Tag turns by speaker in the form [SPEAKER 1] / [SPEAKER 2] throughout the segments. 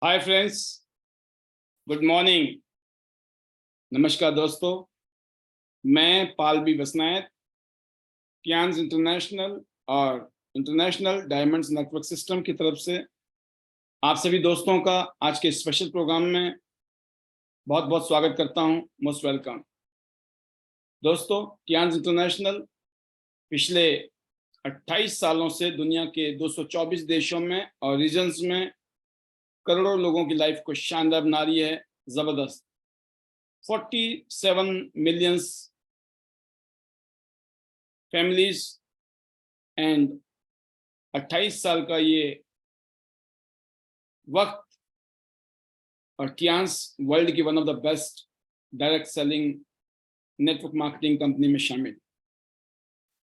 [SPEAKER 1] Hi friends, good morning. नमस्कार दोस्तों, मैं पाल बी बसनायत, टियांज इंटरनेशनल और इंटरनेशनल डायमंड्स नेटवर्क सिस्टम की तरफ से आप सभी दोस्तों का आज के स्पेशल प्रोग्राम में बहुत बहुत स्वागत करता हूं। Most welcome. दोस्तों, टियांज इंटरनेशनल पिछले 28 सालों से दुनिया के 224 देशों में और रीजन्स में करोड़ों लोगों की लाइफ को शानदार बना रही है। जबरदस्त 47 millions फैमिलीज एंड 28 साल का ये वक्त और टियांज वर्ल्ड की one of the best direct selling network marketing company में शामिल।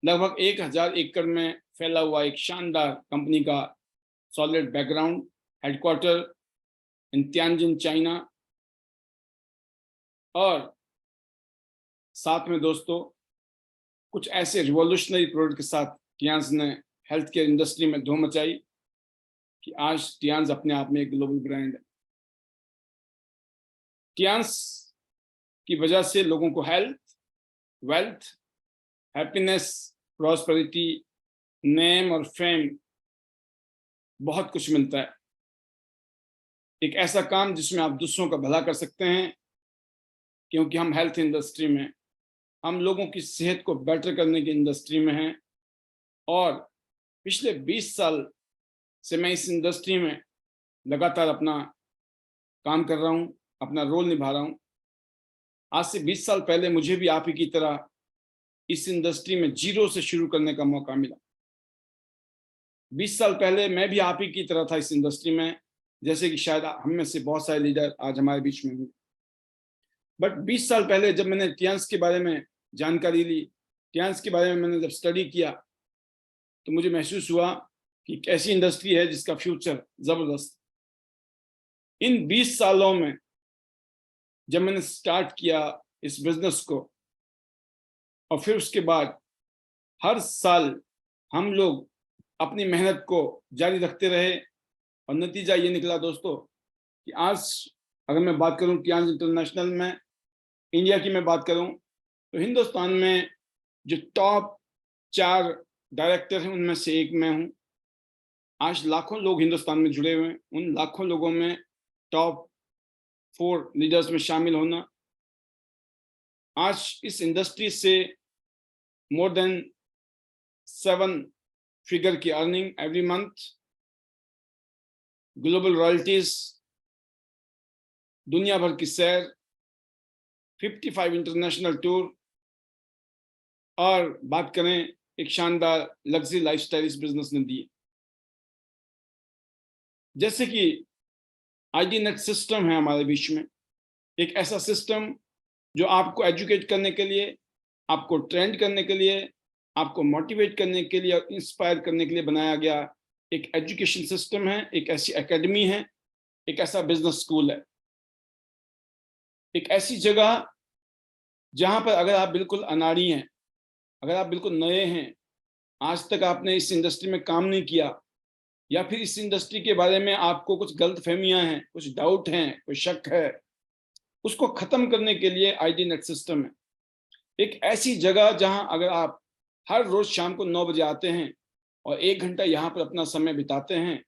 [SPEAKER 1] लगभग 1000 एकड़ में फैला हुआ एक शानदार कंपनी का solid background, headquarter in Tianjin China, और साथ में दोस्तों कुछ ऐसे रिवॉल्यूशनरी प्रोडक्ट के साथ टियांज ने हेल्थ केयर इंडस्ट्री में धूम मचाई कि आज टियांज अपने आप में एक ग्लोबल ब्रांड है। टियांज की वजह से लोगों को health, wealth, happiness, prosperity, name और फेम बहुत कुछ मिलता है। एक ऐसा काम जिसमें आप दूसरों का भला कर सकते हैं, क्योंकि हम हेल्थ इंडस्ट्री में, हम लोगों की सेहत को बेटर करने की इंडस्ट्री में हैं। और पिछले 20 साल से मैं इस इंडस्ट्री में लगातार अपना काम कर रहा हूँ, अपना रोल निभा रहा हूँ। आज से 20 साल पहले मुझे भी आप ही की तरह इस इंडस्ट्री में जीरो से शुरू करने का मौका मिला। 20 साल पहले मैं भी आप ही की तरह था इस इंडस्ट्री में, जैसे कि शायद हम में से बहुत सारे लीडर आज हमारे बीच में हैं। बट 20 साल पहले जब मैंने टियांज के बारे में जानकारी ली, टियांज के बारे में मैंने जब स्टडी किया, तो मुझे महसूस हुआ कि एक ऐसी इंडस्ट्री है जिसका फ्यूचर जबरदस्त। इन 20 सालों में जब मैंने स्टार्ट किया इस बिजनेस को, और फिर उसके बाद हर साल हम लोग अपनी मेहनत को जारी रखते रहे, और नतीजा ये निकला दोस्तों कि आज अगर मैं बात करूं टियांज इंटरनेशनल में, इंडिया की मैं बात करूं, तो हिंदुस्तान में जो टॉप 4 डायरेक्टर हैं उनमें से एक मैं हूं। आज लाखों लोग हिंदुस्तान में जुड़े हुए हैं, उन लाखों लोगों में टॉप 4 लीडर्स में शामिल होना, आज इस इंडस्ट्री से मोर देन 7 फिगर की earning every month, global royalties, दुनिया भर की सैर, 55 इंटरनेशनल टूर, और बात करें एक शानदार लग्जरी लाइफस्टाइल इस बिजनेस ने दी। जैसे कि आईडी नेट सिस्टम है हमारे बीच में, एक ऐसा सिस्टम जो आपको एजुकेट करने के लिए, आपको ट्रेंड करने के लिए, आपको मोटिवेट करने के लिए और इंस्पायर करने के लिए बनाया गया एक एजुकेशन सिस्टम है, एक ऐसी एकेडमी है, एक ऐसा बिजनेस स्कूल है, एक ऐसी जगह जहां पर अगर आप बिल्कुल अनाड़ी हैं, अगर आप बिल्कुल नए हैं, आज तक आपने इस इंडस्ट्री में काम नहीं किया, या फिर इस इंडस्ट्री के बारे में आपको कुछ गलतफहमियां हैं, कुछ डाउट हैं, कोई शक है, उसको खत्म करने के लिए आईडी नेट सिस्टम है। एक ऐसी जगह जहां अगर आप हर रोज शाम को 9 बजे आते हैं और 1 घंटा यहाँ पर अपना समय बिताते हैं,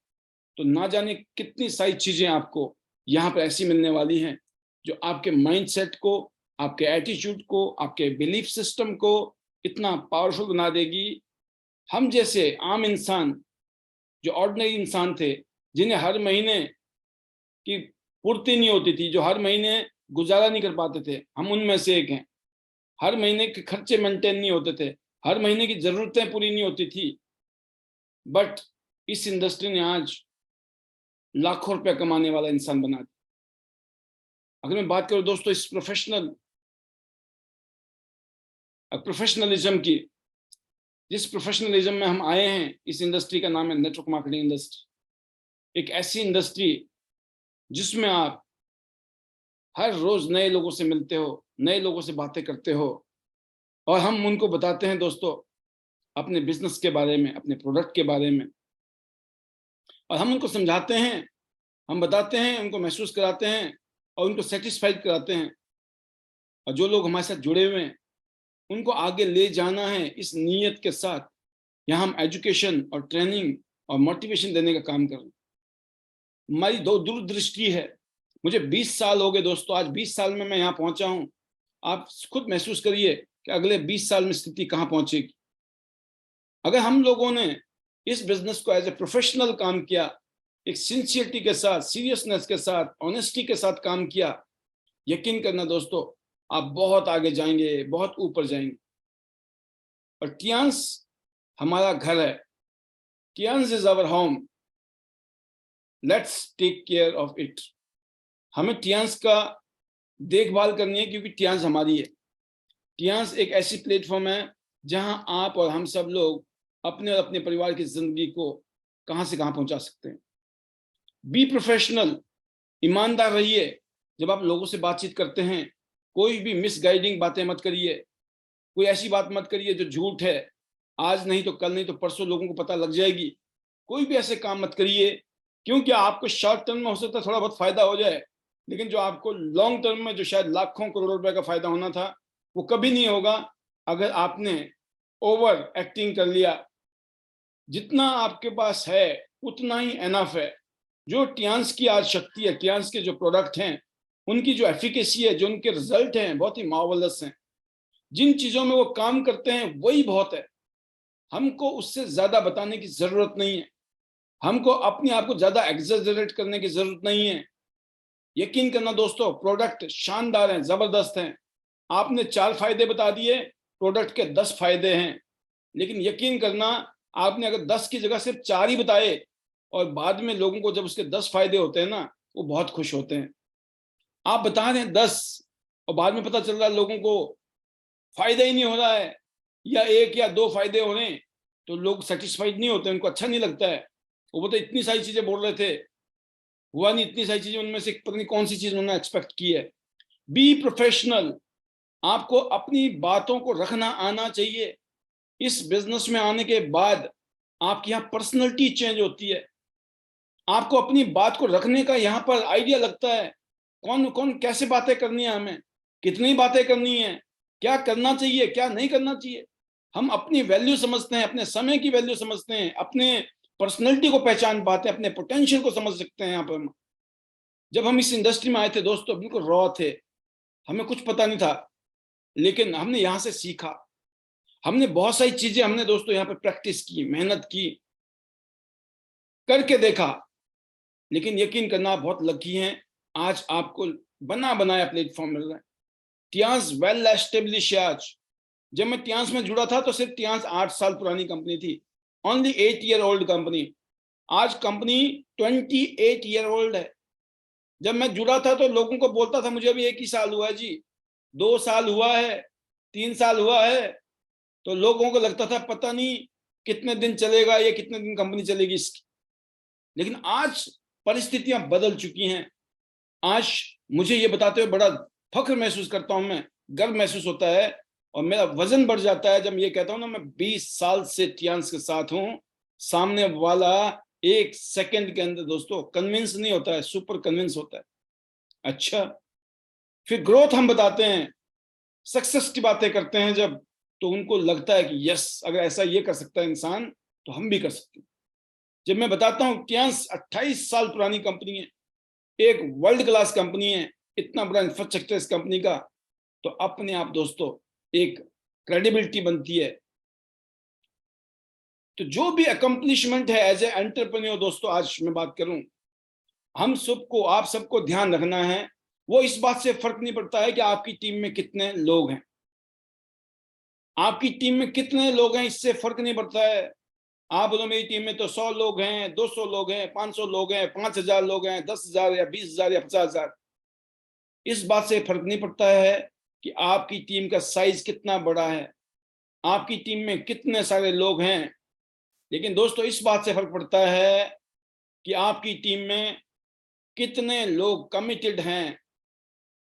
[SPEAKER 1] तो ना जाने कितनी सारी चीजें आपको यहाँ पर ऐसी मिलने वाली हैं जो आपके माइंडसेट को, आपके एटीट्यूड को, आपके बिलीफ सिस्टम को इतना पावरफुल बना देगी। हम जैसे आम इंसान, जो ऑर्डिनरी इंसान थे, जिन्हें हर महीने की पूर्ति नहीं होती थी, जो हर महीने गुजारा नहीं कर पाते थे, हम उनमें से एक हैं। हर महीने के खर्चे मेंटेन नहीं होते थे, हर महीने की जरूरतें पूरी नहीं होती थी, बट इस इंडस्ट्री ने आज लाखों रुपया कमाने वाला इंसान बना दिया। अगर मैं बात करूं दोस्तों इस प्रोफेशनलिज्म की, जिस प्रोफेशनलिज्म में हम आए हैं, इस इंडस्ट्री का नाम है नेटवर्क मार्केटिंग इंडस्ट्री। एक ऐसी इंडस्ट्री जिसमें आप हर रोज नए लोगों से मिलते हो, नए लोगों से बातें करते हो, और हम उनको बताते हैं दोस्तों अपने बिजनेस के बारे में, अपने प्रोडक्ट के बारे में, और हम उनको समझाते हैं हम बताते हैं, उनको महसूस कराते हैं और उनको सेटिस्फाइड कराते हैं, और जो लोग हमारे साथ जुड़े हुए हैं उनको आगे ले जाना है इस नीयत के साथ। यहाँ हम एजुकेशन और ट्रेनिंग और मोटिवेशन देने का काम कर रहे हैं। हमारी दो दूरदृष्टि है। मुझे 20 साल हो गए दोस्तों, आज 20 साल में मैं यहाँ पहुंचा हूँ। आप खुद महसूस करिए कि अगले 20 साल में स्थिति कहाँ पहुंचेगी। अगर हम लोगों ने इस बिजनेस को एज ए प्रोफेशनल काम किया, एक सिंसियरिटी के साथ, सीरियसनेस के साथ, ऑनेस्टी के साथ काम किया, यकीन करना दोस्तों, आप बहुत आगे जाएंगे, बहुत ऊपर जाएंगे। और टियांस हमारा घर है, Tians is our home, let's take care of it. हमें टियांस का देखभाल करनी है, क्योंकि टियांस हमारी है। टियांस एक ऐसी प्लेटफॉर्म है जहां आप और हम सब लोग अपने और अपने परिवार की जिंदगी को कहां से कहां पहुंचा सकते हैं। बी प्रोफेशनल, ईमानदार रहिए। जब आप लोगों से बातचीत करते हैं, कोई भी मिसगाइडिंग बातें मत करिए, कोई ऐसी बात मत करिए जो झूठ है। आज नहीं तो कल, नहीं तो परसों लोगों को पता लग जाएगी। कोई भी ऐसे काम मत करिए, क्योंकि आपको शॉर्ट टर्म में हो सकता है थोड़ा बहुत फायदा हो जाए, लेकिन जो आपको लॉन्ग टर्म में जो शायद लाखों करोड़ों रुपए का फायदा होना था, वो कभी नहीं होगा अगर आपने ओवर एक्टिंग कर लिया। जितना आपके पास है उतना ही एनफ है। जो टियांस की आज शक्ति है, टियांस के जो प्रोडक्ट हैं, उनकी जो एफिकेसी है, जो उनके रिजल्ट हैं, बहुत ही मार्वलस हैं। जिन चीजों में वो काम करते हैं वही बहुत है। हमको उससे ज्यादा बताने की जरूरत नहीं है, हमको अपने आप को ज्यादा एग्जैजरेट करने की जरूरत नहीं है। यकीन करना दोस्तों, प्रोडक्ट शानदार हैं, जबरदस्त हैं। आपने 4 फायदे बता दिए, प्रोडक्ट के 10 फायदे हैं। लेकिन यकीन करना, आपने अगर 10 की जगह सिर्फ 4 ही बताए, और बाद में लोगों को जब उसके 10 फायदे होते हैं ना, वो बहुत खुश होते हैं। आप बता रहे हैं 10 और बाद में पता चल रहा है लोगों को फायदा ही नहीं हो रहा है, या 1 या 2 फायदे हो रहे हैं, तो लोग सेटिस्फाइड नहीं होते, उनको अच्छा नहीं लगता है। वो तो इतनी सारी चीजें बोल रहे थे, हुआ नहीं। इतनी सारी चीजें, उनमें से पता नहीं कौन सी चीज उन्होंने एक्सपेक्ट की है। बी प्रोफेशनल, आपको अपनी बातों को रखना आना चाहिए। इस बिजनेस में आने के बाद आपकी यहाँ पर्सनैलिटी चेंज होती है। आपको अपनी बात को रखने का यहाँ पर आइडिया लगता है, कौन कौन कैसे बातें करनी है, हमें कितनी बातें करनी है, क्या करना चाहिए, क्या नहीं करना चाहिए। हम अपनी वैल्यू समझते हैं, अपने समय की वैल्यू समझते हैं, अपने पर्सनैलिटी को पहचान पाते हैं, अपने पोटेंशियल को समझ सकते हैं। यहाँ पर जब हम इस इंडस्ट्री में आए थे दोस्तों, बिल्कुल रॉ थे, हमें कुछ पता नहीं था, लेकिन हमने यहाँ से सीखा। हमने बहुत सारी चीजें हमने दोस्तों यहाँ पे प्रैक्टिस की, मेहनत की, करके देखा। लेकिन यकीन करना, बहुत लकी हैं, आज आपको बना बनाया प्लेटफॉर्म मिल रहा है। टियांस वेल एस्टेब्लिश है आज। जब मैं टियांस में जुड़ा था तो सिर्फ टियांस 8 साल पुरानी कंपनी थी, ओनली 8 ईयर ओल्ड कंपनी। आज कंपनी 28 ईयर ओल्ड है। जब मैं जुड़ा था तो लोगों को बोलता था, मुझे अभी 1 ही साल हुआ है जी, 2 साल हुआ है, 3 साल हुआ है, तो लोगों को लगता था पता नहीं कितने दिन चलेगा, ये कितने दिन कंपनी चलेगी इसकी। लेकिन आज परिस्थितियां बदल चुकी हैं। आज मुझे ये बताते हुए बड़ा फख्र महसूस करता हूं, मैं गर्व महसूस होता है, और मेरा वजन बढ़ जाता है जब ये कहता हूं ना, मैं 20 साल से टियांस के साथ हूं। सामने वाला 1 सेकंड के अंदर दोस्तों कन्विंस नहीं होता है, सुपर कन्विंस होता है। अच्छा, फिर ग्रोथ हम बताते हैं, सक्सेस की बातें करते हैं जब, तो उनको लगता है कि यस, अगर ऐसा ये कर सकता है इंसान तो हम भी कर सकते हैं। जब मैं बताता हूं टियांस 28 साल पुरानी कंपनी है, एक वर्ल्ड क्लास कंपनी है, इतना बड़ा इंफ्रास्ट्रक्चर इस कंपनी का, तो अपने आप दोस्तों एक क्रेडिबिलिटी बनती है। तो जो भी अकम्पलिशमेंट है एज ए एंटरप्रेन्योर दोस्तों, आज मैं बात करूं, हम सबको, आप सबको ध्यान रखना है। वो इस बात से फर्क नहीं पड़ता है कि आपकी टीम में कितने लोग हैं, आपकी टीम में कितने लोग हैं, इससे फर्क नहीं पड़ता है। आप बोलो मेरी टीम में तो 100 लोग हैं, 200 लोग हैं, 500 लोग हैं, 5000 लोग हैं, 10,000 या 20,000 या 50,000, इस बात से फर्क नहीं पड़ता है कि आपकी टीम का साइज कितना बड़ा है, आपकी टीम में कितने सारे लोग हैं। लेकिन दोस्तों इस बात से फर्क पड़ता है कि आपकी टीम में कितने लोग कमिटेड हैं,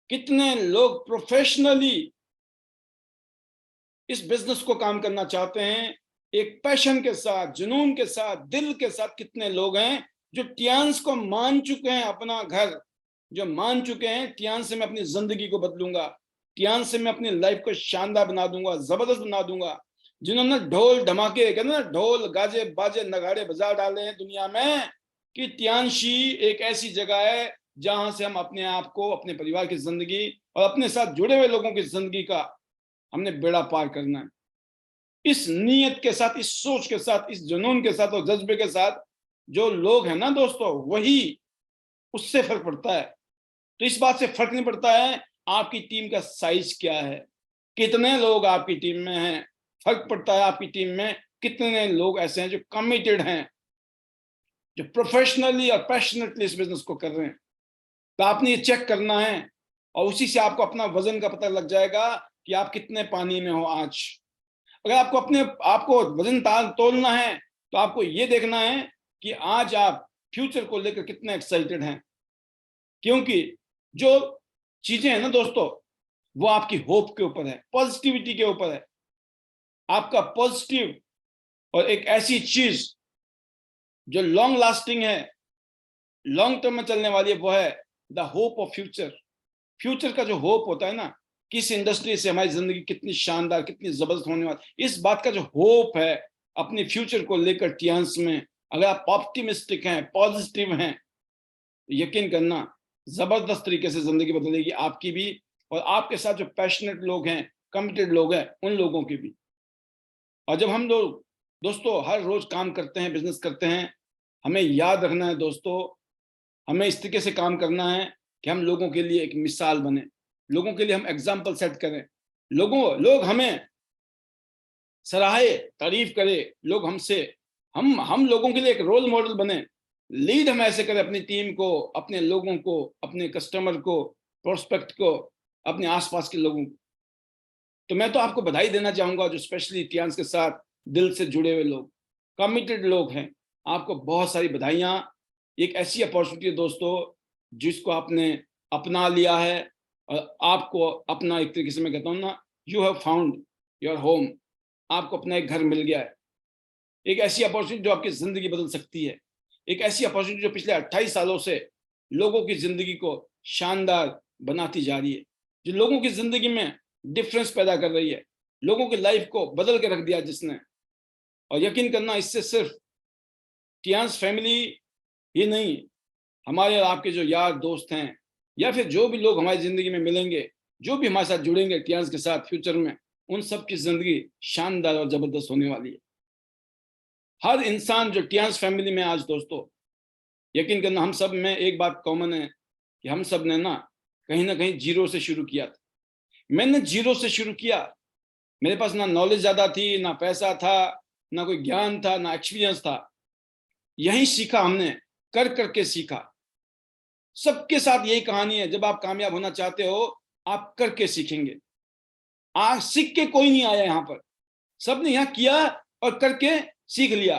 [SPEAKER 1] कितने लोग प्रोफेशनली इस बिजनेस को काम करना चाहते हैं, एक पैशन के साथ, जुनून के साथ, दिल के साथ कितने लोग हैं, जो टियांस को मान चुके हैं अपना घर, जो मान चुके हैं टियांस से मैं अपनी जिंदगी को बदलूंगा, टियांस से मैं अपनी लाइफ को शानदार बना दूंगा, जबरदस्त बना दूंगा, जिन्होंने ढोल धमाके, कहते ना ढोल गाजे बाजे नगाड़े बजा डाले हैं दुनिया में, कि टियांशी एक ऐसी जगह है जहां से हम अपने आप को, अपने परिवार की जिंदगी और अपने साथ जुड़े हुए लोगों की जिंदगी का हमने बेड़ा पार करना है। इस नीयत के साथ, इस सोच के साथ, इस जुनून के साथ और जज्बे के साथ जो लोग हैं ना दोस्तों, वही, उससे फर्क पड़ता है। तो इस बात से फर्क नहीं पड़ता है आपकी टीम का साइज क्या है, कितने लोग आपकी टीम में हैं, फर्क पड़ता है आपकी टीम में कितने लोग ऐसे हैं जो कमिटेड हैं, जो प्रोफेशनली और पैशनेटली इस बिजनेस को कर रहे हैं। तो आपने ये चेक करना है और उसी से आपको अपना वजन का पता लग जाएगा कि आप कितने पानी में हो आज। अगर आपको अपने आपको वजन तोलना है तो आपको ये देखना है कि आज आप फ्यूचर को लेकर कितने एक्साइटेड हैं, क्योंकि जो चीजें हैं ना दोस्तों, वो आपकी होप के ऊपर है, पॉजिटिविटी के ऊपर है। आपका पॉजिटिव और एक ऐसी चीज जो लॉन्ग लास्टिंग है, लॉन्ग टर्म में चलने वाली है, वो है the hope of future. Future का जो होप होता है ना, किस इंडस्ट्री से हमारी जिंदगी कितनी शानदार, कितनी जबरदस्त होने वाली, इस बात का जो होप है अपने फ्यूचर को लेकर टियांस में, अगर आप ऑप्टिमिस्टिक हैं, पॉजिटिव हैं, तो यकीन करना जबरदस्त तरीके से जिंदगी बदलेगी आपकी भी, और आपके साथ जो पैशनेट लोग हैं, कमिटेड लोग हैं, उन लोगों की भी। और जब हम लोग दोस्तों हर रोज काम करते हैं, बिजनेस करते हैं, हमें याद रखना है दोस्तों, हमें इस तरीके से काम करना है कि हम लोगों के लिए एक मिसाल बने, लोगों के लिए हम एग्जाम्पल सेट करें, लोग हमें सराहे, तारीफ करें, लोग हमसे, हम लोगों के लिए एक रोल मॉडल बने, लीड हम ऐसे करें अपनी टीम को, अपने लोगों को, अपने कस्टमर को, प्रोस्पेक्ट को, अपने आसपास के लोगों को। तो मैं तो आपको बधाई देना चाहूंगा जो स्पेशली टियांस के साथ दिल से जुड़े हुए लोग, कमिटेड लोग हैं, आपको बहुत सारी बधाइयां। एक ऐसी अपॉर्चुनिटी है दोस्तों जिसको आपने अपना लिया है, और आपको अपना, एक तरीके से मैं कहता हूँ ना, you have found your home, आपको अपना एक घर मिल गया है। एक ऐसी अपॉर्चुनिटी जो आपकी जिंदगी बदल सकती है, एक ऐसी अपॉर्चुनिटी जो पिछले 28 सालों से लोगों की जिंदगी को शानदार बनाती जा रही है, जो लोगों की जिंदगी में डिफरेंस पैदा कर रही है, लोगों की लाइफ को बदल के रख दिया जिसने। और यकीन करना, इससे सिर्फ टियांस फैमिली ही नहीं, हमारे और आपके जो यार दोस्त हैं, या फिर जो भी लोग हमारी जिंदगी में मिलेंगे, जो भी हमारे साथ जुड़ेंगे टियांस के साथ फ्यूचर में, उन सब की जिंदगी शानदार और जबरदस्त होने वाली है। हर इंसान जो टियांस फैमिली में आज दोस्तों, यकीन करना हम सब में एक बात कॉमन है कि हम सब ने ना कहीं जीरो से शुरू किया था। मैंने जीरो से शुरू किया, मेरे पास ना नॉलेज ज्यादा थी, ना पैसा था, ना कोई ज्ञान था, ना एक्सपीरियंस था। यही सीखा हमने, कर करके सीखा। सबके साथ यही कहानी है, जब आप कामयाब होना चाहते हो आप करके सीखेंगे। आज सीख के कोई नहीं आया यहाँ पर, सबने यहाँ किया और करके सीख लिया,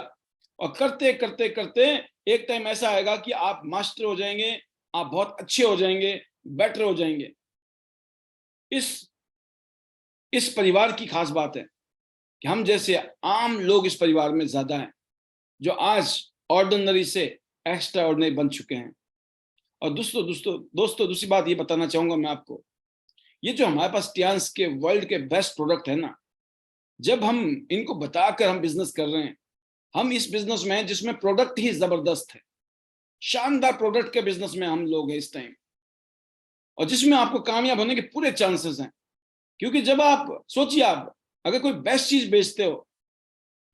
[SPEAKER 1] और करते करते करते एक टाइम ऐसा आएगा कि आप मास्टर हो जाएंगे, आप बहुत अच्छे हो जाएंगे, बेटर हो जाएंगे। इस परिवार की खास बात है कि हम जैसे आम लोग इस परिवार में ज्यादा हैं, जो आज ऑर्डिनरी से एक्स्ट्रा ऑर्डिनरी बन चुके हैं। और दोस्तों दूसरी बात ये बताना चाहूंगा मैं आपको, ये जो हमारे पास टियांस के वर्ल्ड के बेस्ट प्रोडक्ट है ना, जब हम इनको बताकर हम बिजनेस कर रहे हैं, हम इस बिजनेस में हैं जिसमें प्रोडक्ट ही जबरदस्त है, शानदार प्रोडक्ट के बिजनेस में हम लोग हैं इस टाइम, और जिसमें आपको कामयाब होने के पूरे चांसेस हैं। क्योंकि जब आप सोचिए, आप अगर कोई बेस्ट चीज बेचते हो,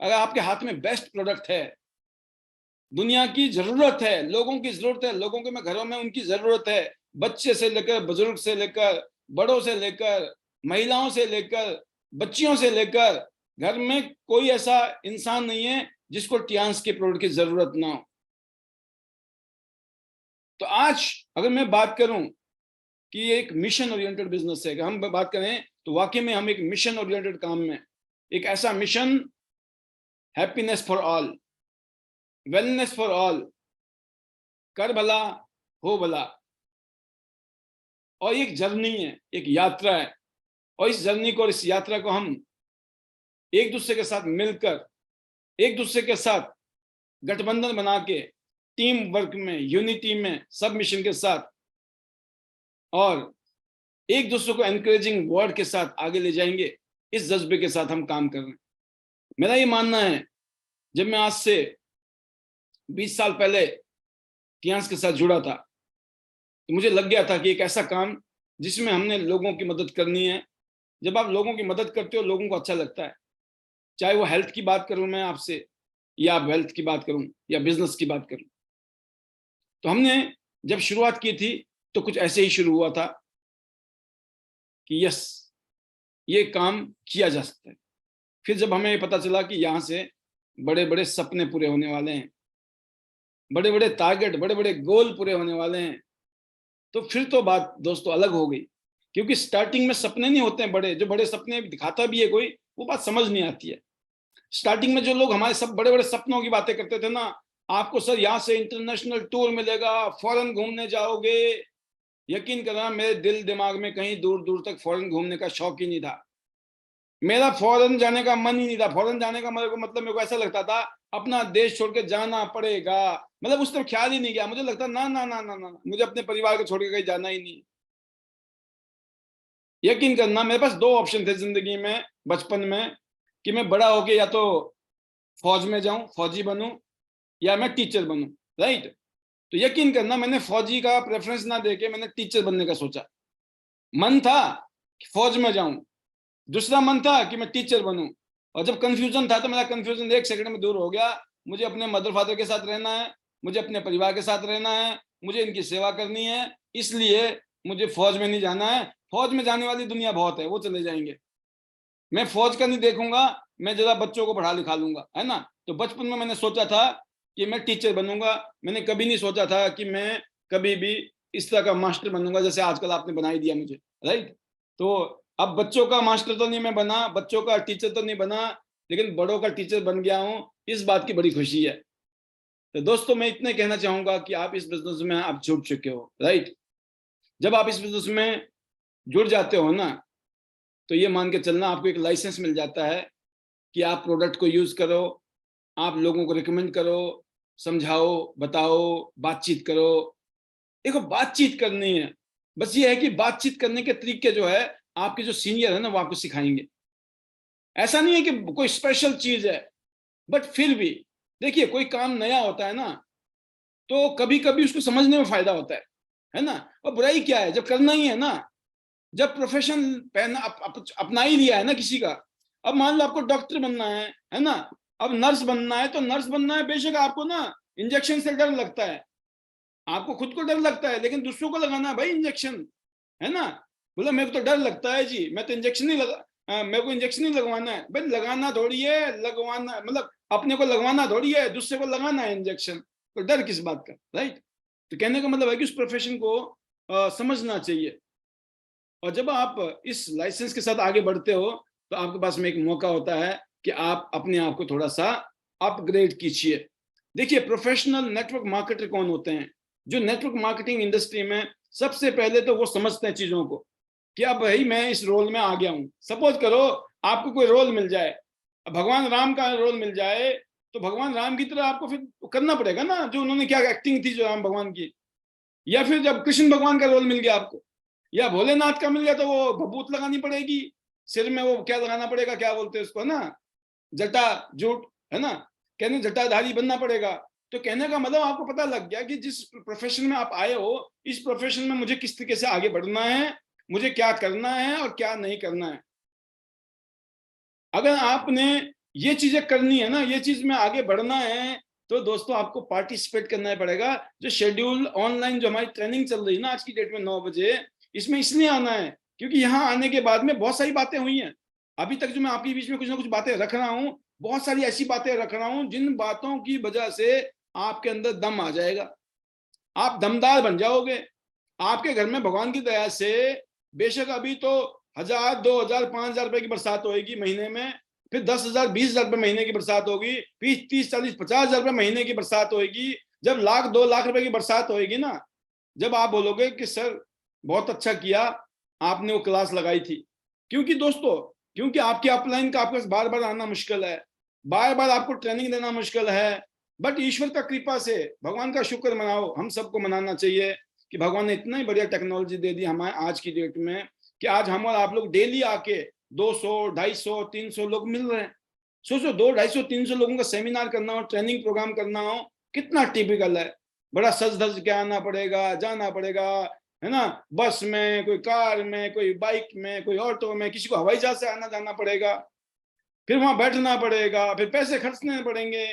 [SPEAKER 1] अगर आपके हाथ में बेस्ट प्रोडक्ट है, दुनिया की जरूरत है, लोगों की जरूरत है, लोगों के में घरों में उनकी जरूरत है, बच्चे से लेकर, बुजुर्ग से लेकर, बड़ों से लेकर, महिलाओं से लेकर, बच्चियों से लेकर, घर में कोई ऐसा इंसान नहीं है जिसको टियांस के प्रोडक्ट की जरूरत ना हो। तो आज अगर मैं बात करूं कि ये एक मिशन ओरिएंटेड बिजनेस है, हम बात करें तो वाकई में हम एक मिशन ओरिएंटेड काम में, एक ऐसा mission, happiness for all, wellness for all, कर भला हो भला, और एक जर्नी है, एक यात्रा है, और इस जर्नी को और इस यात्रा को हम एक दूसरे के साथ मिलकर, एक दूसरे के साथ गठबंधन बना के, टीम वर्क में, यूनिटी में, सब मिशन के साथ और एक दूसरे को एनकरेजिंग वर्ड के साथ आगे ले जाएंगे, इस जज्बे के साथ हम काम कर रहे हैं। मेरा ये मानना है, जब मैं आज से 20 साल पहले कियांस के साथ जुड़ा था तो मुझे लग गया था कि एक ऐसा काम जिसमें हमने लोगों की मदद करनी है। जब आप लोगों की मदद करते हो, लोगों को अच्छा लगता है। चाहे वो हेल्थ की बात करूं मैं आपसे, या वेल्थ की बात करूं, या बिजनेस की बात करूं। तो हमने जब शुरुआत की थी तो कुछ ऐसे ही शुरू हुआ था कि यस, ये काम किया जा सकता है। फिर जब हमें पता चला कि यहाँ से बड़े बड़े सपने पूरे होने वाले हैं, बड़े बड़े टारगेट, बड़े बड़े गोल पूरे होने वाले हैं, तो फिर तो बात दोस्तों अलग हो गई। क्योंकि स्टार्टिंग में सपने नहीं होते हैं बड़े, जो बड़े सपने दिखाता भी है कोई, वो बात समझ नहीं आती है। स्टार्टिंग में जो लोग हमारे सब बड़े बड़े सपनों की बातें करते थे ना, आपको सर यहाँ से इंटरनेशनल टूर मिलेगा, फॉरेन घूमने जाओगे, यकीन करना मेरे दिल दिमाग में कहीं दूर दूर तक फॉरेन घूमने का शौक ही नहीं था। मेरा फॉरेन जाने का मन ही नहीं था। फॉरेन जाने का मतलब मेरे को ऐसा लगता था अपना देश छोड़ के जाना पड़ेगा। मतलब उस तरफ ख्याल ही नहीं गया। मुझे लगता ना ना ना ना ना, मुझे अपने परिवार को छोड़ के कहीं जाना ही नहीं। यकीन करना, मेरे पास दो ऑप्शन थे जिंदगी में बचपन में, कि मैं बड़ा होके या तो फौज में जाऊं, फौजी बनूं, या मैं टीचर बनूं। राइट। तो यकीन करना, मैंने फौजी का प्रेफरेंस ना देके मैंने टीचर बनने का सोचा। मन था कि फौज में जाऊं, दूसरा मन था कि मैं टीचर बनूं। और जब कंफ्यूजन था तो मेरा कंफ्यूजन एक सेकंड में दूर हो गया। मुझे अपने मदर फादर के साथ रहना है, मुझे अपने परिवार के साथ रहना है, मुझे इनकी सेवा करनी है, इसलिए मुझे फौज में नहीं जाना है। फौज में जाने वाली दुनिया बहुत है, वो चले जाएंगे। मैं फौज का नहीं देखूंगा, मैं जरा बच्चों को पढ़ा लिखा लूंगा, है ना। तो बचपन में मैंने सोचा था कि मैं टीचर बनूंगा। मैंने कभी नहीं सोचा था कि मैं कभी भी इस तरह का मास्टर बनूंगा जैसे आजकल आपने बना ही दिया मुझे। राइट। तो अब बच्चों का मास्टर तो नहीं मैं बना, बच्चों का टीचर तो नहीं बना, लेकिन बड़ों का टीचर बन गया हूं। इस बात की बड़ी खुशी है। तो दोस्तों, मैं इतने कहना चाहूंगा कि आप इस बिजनेस में आप जुड़ चुके हो। राइट। जब आप इस बिजनेस में जुड़ जाते हो ना, तो ये मान के चलना आपको एक लाइसेंस मिल जाता है कि आप प्रोडक्ट को यूज करो, आप लोगों को रिकमेंड करो, समझाओ, बताओ, बातचीत करो। देखो, बातचीत करनी है। बस ये है कि बातचीत करने के तरीके जो है आपके जो सीनियर है ना वो आपको सिखाएंगे। ऐसा नहीं है कि कोई स्पेशल चीज है, बट फिर भी देखिए, कोई काम नया होता है ना, तो कभी कभी उसको समझने में फायदा होता है ना। और बुराई क्या है, जब करना ही है ना, जब प्रोफेशन पहना अपना ही लिया है ना किसी का। अब मान लो आपको डॉक्टर बनना है ना। अब नर्स बनना है तो नर्स बनना है, बेशक आपको ना इंजेक्शन से डर लगता है, आपको खुद को डर लगता है, लेकिन दूसरों को लगाना है भाई इंजेक्शन, है ना। बोला मेरे को तो डर लगता है जी, मैं तो इंजेक्शन नहीं लगा, मेरे को इंजेक्शन नहीं लगवाना है। भाई लगाना थोड़ी है, लगवाना मतलब अपने को लगवाना थोड़ी है, दूसरे को लगाना है इंजेक्शन। तो डर किस बात का। राइट। तो कहने का मतलब है कि उस प्रोफेशन को समझना चाहिए। और जब आप इस लाइसेंस के साथ आगे बढ़ते हो तो आपके पास में एक मौका होता है कि आप अपने आप को थोड़ा सा अपग्रेड कीजिए। देखिए, प्रोफेशनल नेटवर्क मार्केटर कौन होते हैं? जो नेटवर्क मार्केटिंग इंडस्ट्री में सबसे पहले तो वो समझते हैं चीजों को कि अब भाई मैं इस रोल में आ गया हूं। सपोज करो आपको कोई रोल मिल जाए, भगवान राम का रोल मिल जाए, तो भगवान राम की तरह आपको फिर करना पड़ेगा ना, जो उन्होंने क्या एक्टिंग थी जो राम भगवान की। या फिर जब कृष्ण भगवान का रोल मिल गया आपको, या भोलेनाथ का मिल गया, तो वो भभूत लगानी पड़ेगी सिर में, वो क्या लगाना पड़ेगा, क्या बोलते हैं उसको ना, जटा जूट, है ना। कहने जटाधारी बनना पड़ेगा। तो कहने का मतलब आपको पता लग गया कि जिस प्रोफेशन में आप आए हो, इस प्रोफेशन में मुझे किस तरीके से आगे बढ़ना है, मुझे क्या करना है और क्या नहीं करना है। अगर आपने ये चीजें करनी है ना, ये चीज में आगे बढ़ना है, तो दोस्तों आपको पार्टिसिपेट करना पड़ेगा। जो शेड्यूल ऑनलाइन जो हमारी ट्रेनिंग चल रही है ना आज की डेट में 9 बजे, इसमें इसलिए आना है क्योंकि यहाँ आने के बाद में बहुत सारी बातें हुई हैं। अभी तक जो मैं आपके बीच में कुछ ना कुछ बातें रख रहा हूँ, बहुत सारी ऐसी बातें रख रहा हूँ जिन बातों की वजह से आपके अंदर दम आ जाएगा, आप दमदार बन जाओगे। आपके घर में भगवान की दया से बेशक अभी तो 1000, 2000, 5000 रुपए की बरसात होगी महीने में, फिर 10,000, 20,000 रुपए महीने की बरसात होगी, फिर 30, 40, 50,000 रुपए महीने की बरसात होगी। जब लाख 2 लाख रुपए की बरसात होगी ना, जब आप बोलोगे कि सर बहुत अच्छा किया आपने वो क्लास लगाई थी। क्योंकि दोस्तों, क्योंकि आपके अपलाइन का आपके पास बार बार आना मुश्किल है, बार बार आपको ट्रेनिंग देना मुश्किल है, बट ईश्वर का कृपा से भगवान का शुक्र मनाओ, हम सबको मनाना चाहिए कि भगवान ने इतना ही बढ़िया टेक्नोलॉजी दे दी हमें आज की डेट में कि आज हम और आप लोग डेली आके 200, 250, 300 लोग मिल रहे हैं। सोचो 200, 250, 300 लोगों का सेमिनार करना हो, ट्रेनिंग प्रोग्राम करना हो, कितना टिपिकल है। बड़ा सज धज के आना पड़ेगा, जाना पड़ेगा, है ना, बस में, कोई कार में, कोई बाइक में, कोई ऑटो में, किसी को हवाई जहाज से आना जाना पड़ेगा, फिर वहां बैठना पड़ेगा, फिर पैसे खर्चने पड़ेंगे।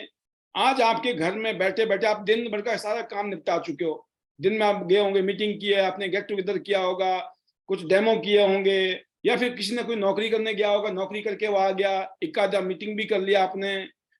[SPEAKER 1] आज आपके घर में बैठे बैठे आप दिन भर का सारा काम निपटा चुके हो। दिन में आप गए होंगे, मीटिंग की है, आपने गेट टुगेदर किया होगा, कुछ डेमो किए होंगे, या फिर किसी ने कोई नौकरी करने गया होगा, नौकरी करके वो आ गया, एक आधा मीटिंग भी कर लिया आपने,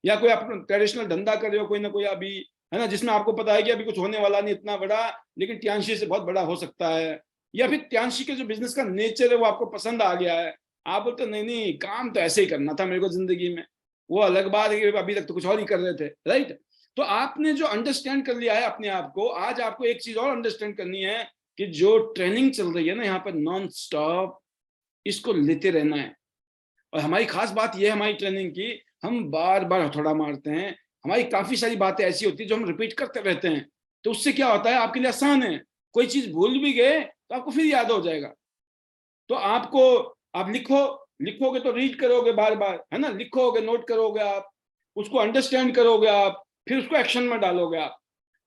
[SPEAKER 1] या कोई आप ट्रेडिशनल धंधा कर रहे हो कोई ना कोई अभी, है ना, जिसमें आपको पता है कि अभी कुछ होने वाला नहीं इतना बड़ा, लेकिन त्यांशी से बहुत बड़ा हो सकता है। या फिर त्यांशी के जो बिजनेस का नेचर है वो आपको पसंद आ गया है, आप बोलते नहीं नहीं काम तो ऐसे ही करना था मेरे को जिंदगी में, वो अलग बात है कि अभी तक तो कुछ और ही कर रहे थे, राइट। तो आपने जो अंडरस्टैंड कर लिया है अपने आप को, आज आपको एक चीज और अंडरस्टैंड करनी है कि जो ट्रेनिंग चल रही है ना यहाँ पर नॉन स्टॉप, इसको लेते रहना है। और हमारी खास बात यह है हमारी ट्रेनिंग की, हम बार बार हथौड़ा मारते हैं, हमारी काफी सारी बातें ऐसी होती है जो हम रिपीट करते रहते हैं, तो उससे क्या होता है आपके लिए आसान है, कोई चीज भूल भी गए तो आपको फिर याद हो जाएगा। तो आपको, आप लिखोगे तो रीड करोगे बार बार, है ना, लिखोगे, नोट करोगे, आप उसको अंडरस्टैंड करोगे, आप फिर उसको एक्शन में डालोगे। आप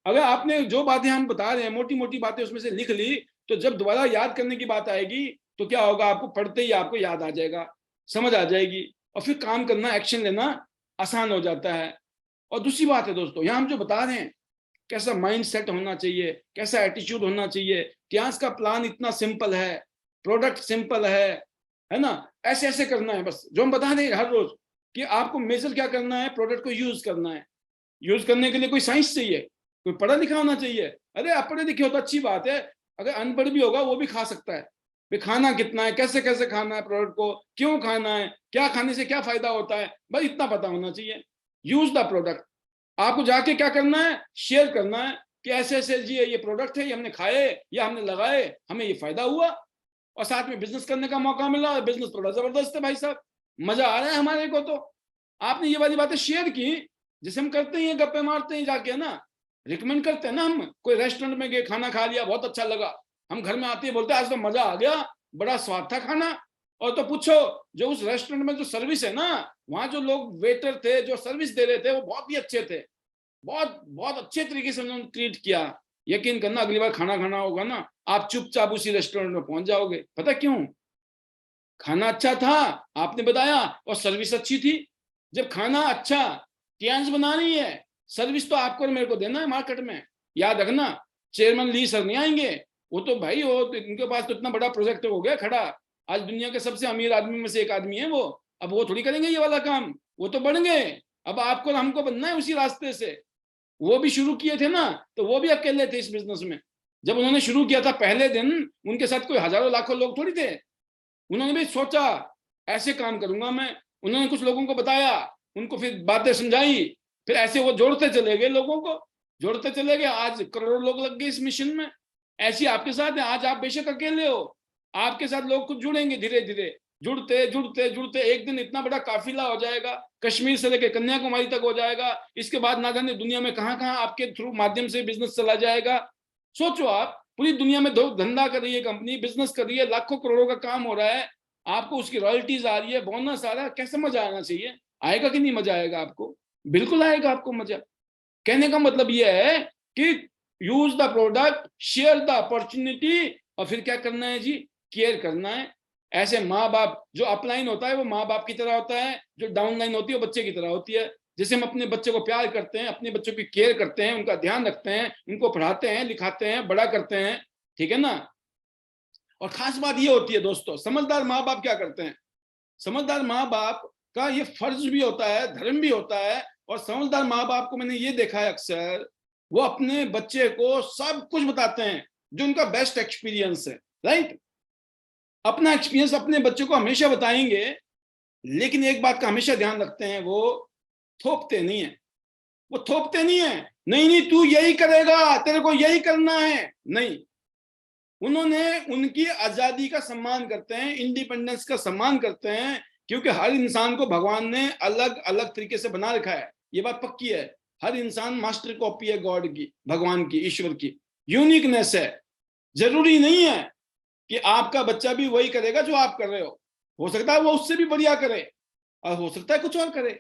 [SPEAKER 1] अगर आपने जो बातें हम बता रहे हैं मोटी मोटी बातें उसमें से लिख ली, तो जब दोबारा याद करने की बात आएगी तो क्या होगा, आपको पढ़ते ही आपको याद आ जाएगा, समझ आ जाएगी, और फिर काम करना, एक्शन लेना आसान हो जाता है। और दूसरी बात है दोस्तों, यहाँ हम जो बता रहे हैं कैसा माइंड सेट होना चाहिए, कैसा एटीट्यूड होना चाहिए, ट्यांश का प्लान इतना सिंपल है, प्रोडक्ट सिंपल है ना, ऐसे ऐसे करना है बस, जो हम बता दें हर रोज कि आपको मेजर क्या करना है, प्रोडक्ट को यूज करना है। यूज करने के लिए कोई साइंस चाहिए, कोई पढ़ा लिखा होना चाहिए, अरे आप पढ़े लिखे हो तो अच्छी बात है, अगर अनपढ़ भी होगा वो भी खा सकता है। भाई खाना कितना है, कैसे कैसे खाना है, प्रोडक्ट को क्यों खाना है, क्या खाने से क्या फायदा होता है, बस इतना पता होना चाहिए। यूज द प्रोडक्ट, आपको जाके क्या करना है, शेयर करना है कि ऐसे ऐसे जी ये प्रोडक्ट है, ये हमने खाए या हमने लगाए, हमें ये फायदा हुआ, और साथ में बिजनेस करने का मौका मिला, और बिजनेस थोड़ा जबरदस्त है भाई साहब, मजा आ रहा है हमारे को। तो आपने ये वाली बातें शेयर की, जैसे हम करते हैं गप्पे मारते हैं जाके ना, रिकमेंड करते हैं ना, हम कोई रेस्टोरेंट में गए, खाना खा लिया, बहुत अच्छा लगा, हम घर में आते हैं बोलते हैं आज तो मजा आ गया, बड़ा स्वाद था खाना। और तो पूछो जो उस रेस्टोरेंट में जो सर्विस है ना, वहां जो लोग वेटर थे जो सर्विस दे रहे थे वो बहुत ही अच्छे थे, बहुत बहुत अच्छे तरीके से उन्होंने ट्रीट किया। यकीन करना अगली बार खाना खाना होगा ना, आप चुपचाप उसी रेस्टोरेंट में पहुंच जाओगे। पता क्यों? खाना अच्छा था, आपने बताया, और सर्विस अच्छी थी। जब खाना अच्छा, ट्यांश बना रही है, सर्विस तो आपको और मेरे को देना है मार्केट में। याद रखना, चेयरमैन ली सर नहीं आएंगे, वो तो भाई वो तो इनके पास तो इतना बड़ा प्रोजेक्ट हो गया खड़ा, आज दुनिया के सबसे अमीर आदमी में से एक आदमी है वो, अब वो थोड़ी करेंगे ये वाला काम, वो तो बढ़ गए, अब आपको और हमको बनना है उसी रास्ते से। वो भी शुरू किए थे ना, तो वो भी अकेले थे इस बिजनेस में। जब उन्होंने शुरू किया था पहले दिन, उनके साथ कोई हजारों लाखों लोग थोड़ी थे, उन्होंने भी सोचा ऐसे काम करूंगा मैं, उन्होंने कुछ लोगों को बताया, उनको फिर बातें समझाई, फिर ऐसे वो जोड़ते चले गए, लोगों को जोड़ते चले गए, आज करोड़ों लोग लग गए इस मिशन में। ऐसी आपके साथ है, आज आप बेशक अकेले हो, आपके साथ लोग कुछ जुड़ेंगे, धीरे धीरे जुड़ते जुड़ते जुड़ते एक दिन इतना बड़ा काफिला हो जाएगा, कश्मीर से लेकर कन्याकुमारी तक हो जाएगा। इसके बाद ना जाने दुनिया में कहां कहां आपके थ्रू माध्यम से बिजनेस चला जाएगा। सोचो आप, पूरी दुनिया में धंधा कर रही है कंपनी, बिजनेस कर रही है, लाखों करोड़ों का काम हो रहा है, आपको उसकी रॉयल्टीज आ रही है, बोनस आ रहा है, कैसे मजा आना चाहिए? आएगा कि नहीं मजा आएगा आपको? बिल्कुल आएगा आपको मजा। कहने का मतलब यह है कि use the product, share the opportunity, और फिर क्या करना है जी, केयर करना है। ऐसे माँ बाप, जो अपलाइन होता है वो माँ बाप की तरह होता है, जो डाउनलाइन होती है वो बच्चे की तरह होती है। जैसे हम अपने बच्चे को प्यार करते हैं, अपने बच्चों की केयर करते हैं, उनका ध्यान रखते हैं, उनको पढ़ाते हैं, लिखाते हैं, बड़ा करते हैं, ठीक है ना। और खास बात ये होती है दोस्तों, समझदार माँ बाप क्या करते हैं, समझदार माँ बाप का ये फर्ज भी होता है, धर्म भी होता है। और समझदार माँ बाप को मैंने ये देखा है अक्सर, वो अपने बच्चे को सब कुछ बताते हैं जो उनका बेस्ट एक्सपीरियंस है, राइट। अपना एक्सपीरियंस अपने बच्चे को हमेशा बताएंगे, लेकिन एक बात का हमेशा ध्यान रखते हैं, वो थोपते नहीं है, वो थोपते नहीं है, नहीं नहीं तू यही करेगा, तेरे को यही करना है, नहीं। उन्होंने उनकी आजादी का सम्मान करते हैं, इंडिपेंडेंस का सम्मान करते हैं, क्योंकि हर इंसान को भगवान ने अलग अलग तरीके से बना रखा है, ये बात पक्की है। हर इंसान मास्टर कॉपी है गॉड की, भगवान की, ईश्वर की। यूनिकनेस है। जरूरी नहीं है कि आपका बच्चा भी वही करेगा जो आप कर रहे हो सकता है वो उससे भी बढ़िया करे, और हो सकता है कुछ और करे।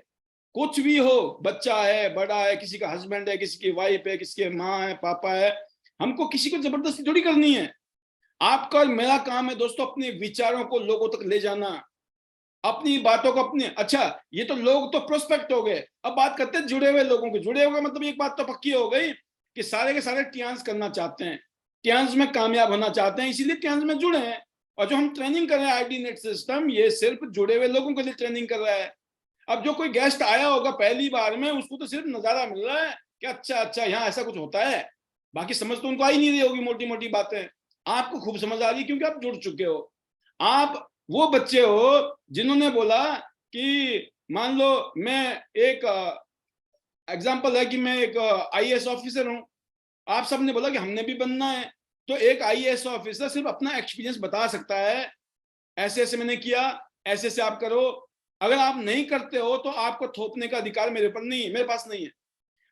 [SPEAKER 1] कुछ भी हो, बच्चा है, बड़ा है, किसी का हस्बैंड है, किसी की वाइफ है, किसी के माँ है, पापा है, हमको किसी को जबरदस्ती थोड़ी करनी है। आपका और मेरा काम है दोस्तों अपने विचारों को लोगों तक ले जाना, अपनी बातों को अपने। अच्छा, ये तो लोग तो प्रोस्पेक्ट हो गए, अब बात करते हैं जुड़े हुए लोगों के। जुड़े हुए मतलब एक बात तो पक्की हो गई कि सारे के सारे टियांस करना चाहते हैं, टियांस में कामयाब होना चाहते हैं, इसीलिए टियांस में जुड़े हैं। और जो हम ट्रेनिंग कर रहे हैं आईडी नेट सिस्टम, ये सिर्फ जुड़े हुए लोगों के लिए ट्रेनिंग कर रहा है। अब जो कोई गेस्ट आया होगा पहली बार में, उसको तो सिर्फ नजारा मिल रहा है कि अच्छा अच्छा यहाँ ऐसा कुछ होता है, बाकी समझ तो उनको आ ही नहीं रही होगी, मोटी मोटी बातें। आपको खूब समझ आ रही क्योंकि आप जुड़ चुके हो। आप वो बच्चे हो जिन्होंने बोला कि मान लो मैं एक एग्जाम्पल है कि मैं एक आईएएस ऑफिसर हूं, आप सबने बोला कि हमने भी बनना है। तो एक आईएएस ऑफिसर सिर्फ अपना एक्सपीरियंस बता सकता है, ऐसे ऐसे मैंने किया, ऐसे ऐसे आप करो। अगर आप नहीं करते हो तो आपको थोपने का अधिकार मेरे ऊपर नहीं है, मेरे पास नहीं है।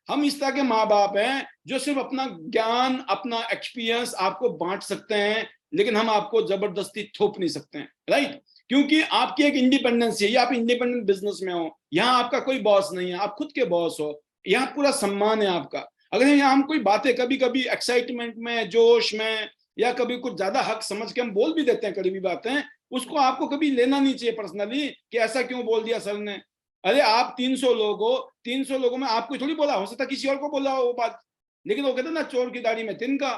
[SPEAKER 1] हम इस तरह के माँ बाप हैं जो सिर्फ अपना ज्ञान, अपना एक्सपीरियंस आपको बांट सकते हैं, लेकिन हम आपको जबरदस्ती थोप नहीं सकते हैं, राइट? क्योंकि आपकी एक इंडिपेंडेंस है, आप इंडिपेंडेंट बिजनेस में हो, यहाँ आपका कोई बॉस नहीं है, आप खुद के बॉस हो, यहाँ पूरा सम्मान है आपका। अगर यहाँ हम कोई बातें कभी कभी एक्साइटमेंट में, जोश में, या कभी कुछ ज्यादा हक समझ के हम बोल भी देते हैं कड़वी बातें, उसको आपको कभी लेना नहीं चाहिए पर्सनली कि ऐसा क्यों बोल दिया सर ने। अरे आप 300 लोग हो, 300 लोगों में आपको थोड़ी बोला, हो सकता किसी और को बोला हो वो बात, लेकिन वो कहते ना चोर की दाढ़ी में तिनका।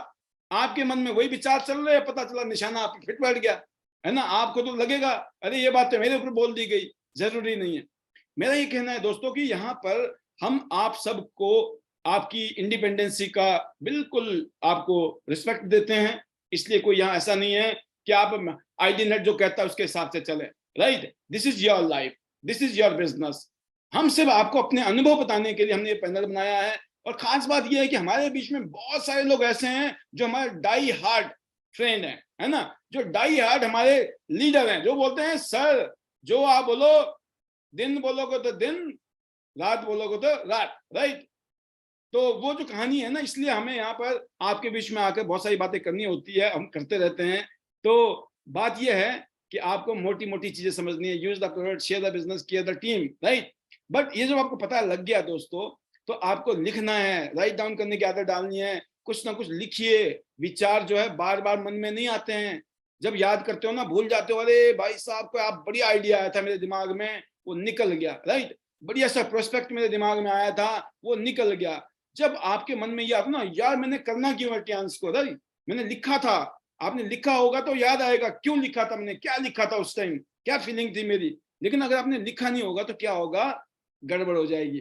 [SPEAKER 1] आपके मन में वही विचार चल रहे हैं, पता चला निशाना आप फिट बैठ गया, है ना? आपको तो लगेगा अरे ये बात तो मेरे ऊपर बोल दी गई। जरूरी नहीं है। मेरा ये कहना है दोस्तों कि यहाँ पर हम आप सबको आपकी इंडिपेंडेंसी का बिल्कुल आपको रिस्पेक्ट देते हैं, इसलिए कोई यहाँ ऐसा नहीं है कि आप आईडी नेट जो कहता है उसके हिसाब से चले, right? This is your life, this is your business. हम सिर्फ आपको अपने अनुभव बताने के लिए हमने ये पैनल बनाया है। और खास बात यह है कि हमारे बीच में बहुत सारे लोग ऐसे हैं जो हमारे डाई हार्ड फ्रेंड हैं, है ना? जो डाई हार्ड हमारे लीडर हैं, जो बोलते हैं सर जो आप बोलो, दिन बोलोगे तो दिन, रात बोलोगे तो रात, राइट? तो वो जो कहानी है ना, इसलिए हमें यहाँ पर आपके बीच में आकर बहुत सारी बातें करनी होती है, हम करते रहते हैं। तो बात यह है कि आपको मोटी मोटी चीजें समझनी है, use the product, share the business, care the team, right? But ये जब आपको पता लग गया दोस्तों, तो आपको लिखना है, राइट डाउन करने की आदत डालनी है, कुछ ना कुछ लिखिए। विचार जो है बार बार मन में नहीं आते हैं, जब याद करते हो ना भूल जाते हो, अरे भाई साहब को आप बढ़िया आइडिया आया था मेरे दिमाग में, वो निकल गया, राइट? बढ़िया सा प्रोस्पेक्ट मेरे दिमाग में आया था, वो निकल गया। जब आपके मन में ये आता ना, यार मैंने करना क्यों है टियांस को, राइट? मैंने लिखा था, आपने लिखा होगा तो याद आएगा क्यों लिखा था, मैंने क्या लिखा था उस टाइम, क्या फीलिंग थी मेरी। लेकिन अगर आपने लिखा नहीं होगा तो क्या होगा, गड़बड़ हो जाएगी।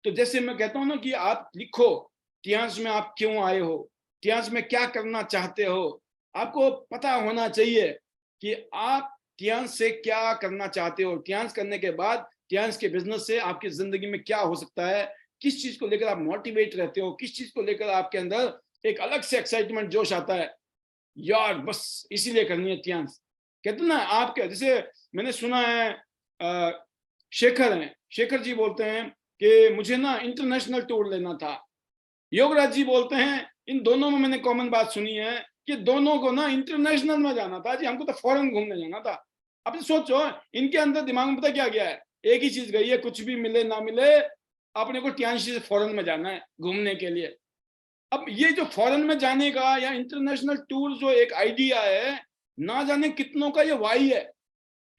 [SPEAKER 1] तो जैसे मैं कहता हूँ ना कि आप लिखो टियांस में आप क्यों आए हो, टियांस में क्या करना चाहते हो। आपको पता होना चाहिए कि आप टियांस से क्या करना चाहते हो, टियांस करने के बाद टियांस के बिजनेस से आपकी जिंदगी में क्या हो सकता है, किस चीज को लेकर आप मोटिवेट रहते हो, किस चीज को लेकर आपके अंदर एक अलग से एक्साइटमेंट, जोश आता है, यार बस इसीलिए करनी है टियांस। कहते ना आपके, जैसे मैंने सुना है शेखर हैं, शेखर जी बोलते हैं कि मुझे ना इंटरनेशनल टूर लेना था। योगराज जी बोलते हैं इन दोनों में मैंने कॉमन बात सुनी है कि दोनों को ना इंटरनेशनल में जाना था जी, हमको तो फॉरेन घूमने जाना था। अब सोचो इनके अंदर दिमाग में पता क्या गया है, एक ही चीज गई है, कुछ भी मिले ना मिले अपने को टियांशी से फॉरेन में जाना है घूमने के लिए। अब ये जो फॉरेन में जाने का या इंटरनेशनल टूर जो एक आइडिया है, ना जाने कितनों का ये वाई है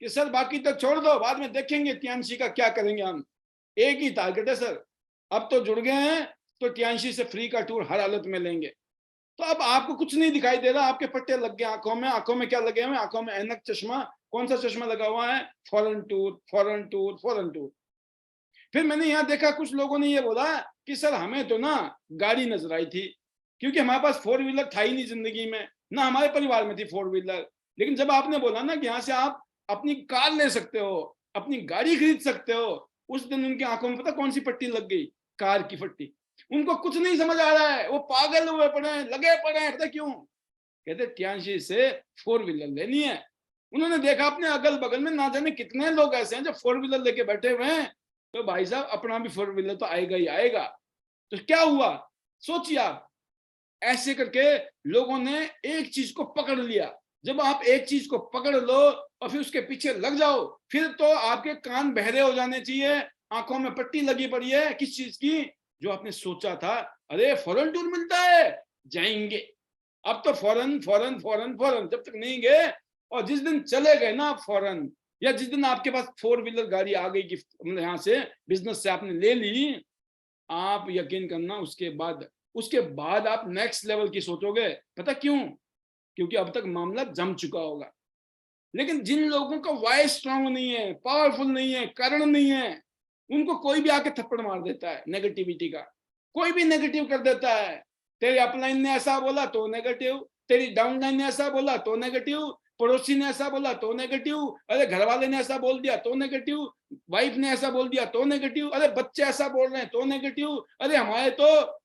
[SPEAKER 1] कि सर बाकी तक छोड़ दो, बाद में देखेंगे टियांशी का क्या करेंगे हम। एक ही टारगेट है सर, अब तो जुड़ गए हैं तो टियांशी से फ्री का टूर हर हालत में लेंगे। तो अब आपको कुछ नहीं दिखाई दे रहा, आपके पट्टे लग गए आंखों में। आंखों में क्या लगे हुए, आंखों में ऐनक, चश्मा। कौन सा चश्मा लगा हुआ है? Foreign tour, foreign tour, foreign tour. फिर मैंने यहाँ देखा कुछ लोगों ने ये बोला कि सर हमें तो ना गाड़ी नजर आई थी, क्योंकि हमारे पास फोर व्हीलर था ही नहीं जिंदगी में, ना हमारे परिवार में थी फोर व्हीलर। लेकिन जब आपने बोला ना कि यहाँ से आप अपनी कार ले सकते हो, अपनी गाड़ी खरीद सकते हो, उस दिन उनकी आंखों में पता कौन सी पट्टी लग गई? कार की पट्टी। उनको कुछ नहीं समझ आ रहा है, वो पागल हुए पड़े हैं, लगे पड़े हैं। पता क्यों? कहते टियांशी से फोर व्हीलर लेनी है। उन्होंने देखा अपने अगल बगल में ना जाने कितने लोग ऐसे हैं जो फोर व्हीलर लेके बैठे हुए हैं, तो भाई साहब अपना भी फोर व्हीलर तो आएगा ही आएगा। तो क्या हुआ, सोचिए आप। ऐसे करके लोगों ने एक चीज को पकड़ लिया। जब आप एक चीज को पकड़ लो और फिर उसके पीछे लग जाओ, फिर तो आपके कान बहरे हो जाने चाहिए, आंखों में पट्टी लगी पड़ी है किस चीज की, जो आपने सोचा था अरे फॉरेन टूर मिलता है जाएंगे। अब तो फॉरेन फॉरेन फॉरेन फॉरेन, जब तक नहीं गए और जिस दिन चले गए ना फॉरेन, या जिस दिन आपके पास 4 व्हीलर गाड़ी आ गई गिफ्ट, मतलब यहाँ से बिजनेस से आपने ले ली, आप यकीन करना उसके बाद आप नेक्स्ट लेवल की सोचोगे। पता क्यों? क्योंकि अब तक मामला जम चुका होगा। लेकिन जिन लोगों का वाई स्ट्रांग नहीं है, पावरफुल नहीं है, कारण नहीं है, उनको कोई भी आके थप्पड़ मार देता है नेगेटिविटी का। कोई भी नेगेटिव कर देता है। तेरे अपलाइन ने ऐसा बोला तो नेगेटिव, तेरी डाउनलाइन ने ऐसा बोला तो नेगेटिव, पड़ोसी ने ऐसा बोला तो नेगेटिव, अरे घर वाले ने ऐसा बोल दिया तो नेगेटिव, वाइफ ने ऐसा बोल दिया तो नेगेटिव, अरे बच्चे ऐसा बोल रहे हैं तो नेगेटिव, अरे हमारे तो